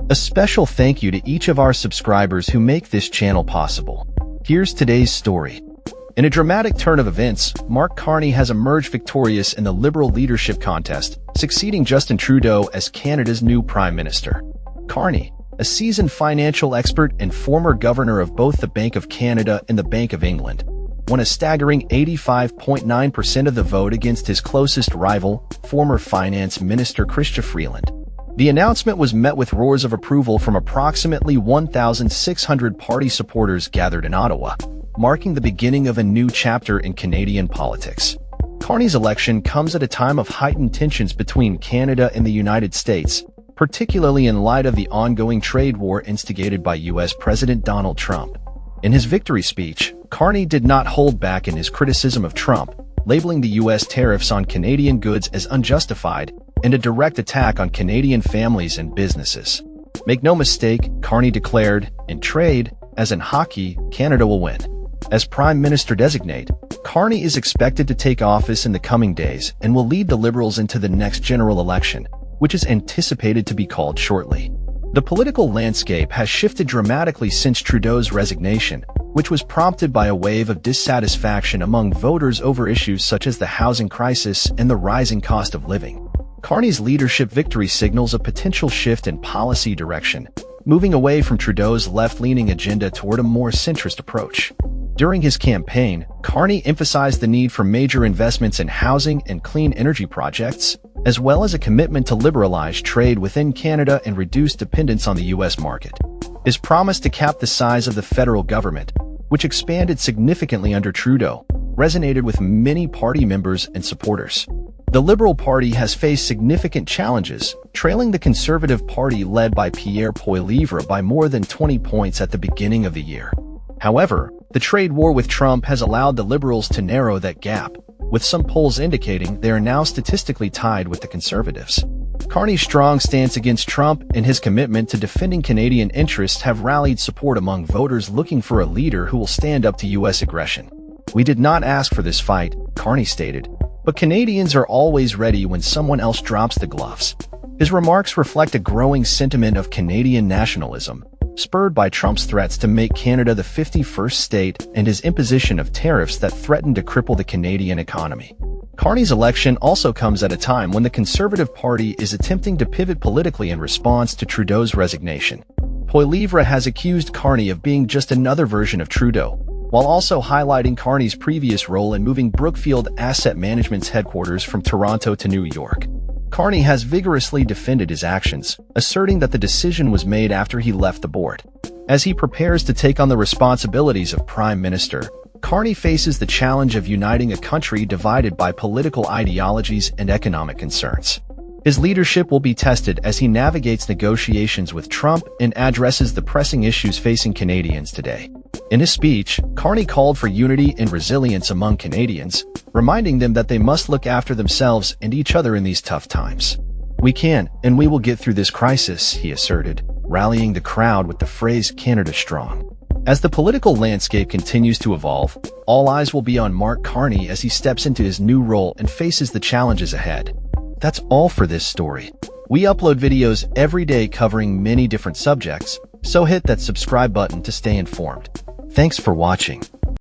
A special thank you to each of our subscribers who make this channel possible. Here's today's story. In a dramatic turn of events, Mark Carney has emerged victorious in the Liberal leadership contest, succeeding Justin Trudeau as Canada's new Prime Minister. Carney, a seasoned financial expert and former governor of both the Bank of Canada and the Bank of England, won a staggering 85.9% of the vote against his closest rival, former Finance Minister Chrystia Freeland. The announcement was met with roars of approval from approximately 1,600 party supporters gathered in Ottawa, marking the beginning of a new chapter in Canadian politics. Carney's election comes at a time of heightened tensions between Canada and the United States, particularly in light of the ongoing trade war instigated by U.S. President Donald Trump. In his victory speech, Carney did not hold back in his criticism of Trump, labeling the U.S. tariffs on Canadian goods as unjustified and a direct attack on Canadian families and businesses. Make no mistake, Carney declared, in trade, as in hockey, Canada will win. As Prime Minister-designate, Carney is expected to take office in the coming days and will lead the Liberals into the next general election, which is anticipated to be called shortly. The political landscape has shifted dramatically since Trudeau's resignation, which was prompted by a wave of dissatisfaction among voters over issues such as the housing crisis and the rising cost of living. Carney's leadership victory signals a potential shift in policy direction, moving away from Trudeau's left-leaning agenda toward a more centrist approach. During his campaign, Carney emphasized the need for major investments in housing and clean energy projects, as well as a commitment to liberalize trade within Canada and reduce dependence on the U.S. market. His promise to cap the size of the federal government, which expanded significantly under Trudeau, resonated with many party members and supporters. The Liberal Party has faced significant challenges, trailing the Conservative Party led by Pierre Poilievre by more than 20 points at the beginning of the year. However, the trade war with Trump has allowed the Liberals to narrow that gap, with some polls indicating they are now statistically tied with the Conservatives. Carney's strong stance against Trump and his commitment to defending Canadian interests have rallied support among voters looking for a leader who will stand up to U.S. aggression. "We did not ask for this fight," Carney stated, "but Canadians are always ready when someone else drops the gloves." His remarks reflect a growing sentiment of Canadian nationalism, spurred by Trump's threats to make Canada the 51st state and his imposition of tariffs that threaten to cripple the Canadian economy. Carney's election also comes at a time when the Conservative Party is attempting to pivot politically in response to Trudeau's resignation. Poilievre has accused Carney of being just another version of Trudeau, while also highlighting Carney's previous role in moving Brookfield Asset Management's headquarters from Toronto to New York. Carney has vigorously defended his actions, asserting that the decision was made after he left the board. As he prepares to take on the responsibilities of Prime Minister, Carney faces the challenge of uniting a country divided by political ideologies and economic concerns. His leadership will be tested as he navigates negotiations with Trump and addresses the pressing issues facing Canadians today. In his speech, Carney called for unity and resilience among Canadians, reminding them that they must look after themselves and each other in these tough times. "We can, and we will get through this crisis," he asserted, rallying the crowd with the phrase "Canada Strong." As the political landscape continues to evolve, all eyes will be on Mark Carney as he steps into his new role and faces the challenges ahead. That's all for this story. We upload videos every day covering many different subjects, so hit that subscribe button to stay informed. Thanks for watching.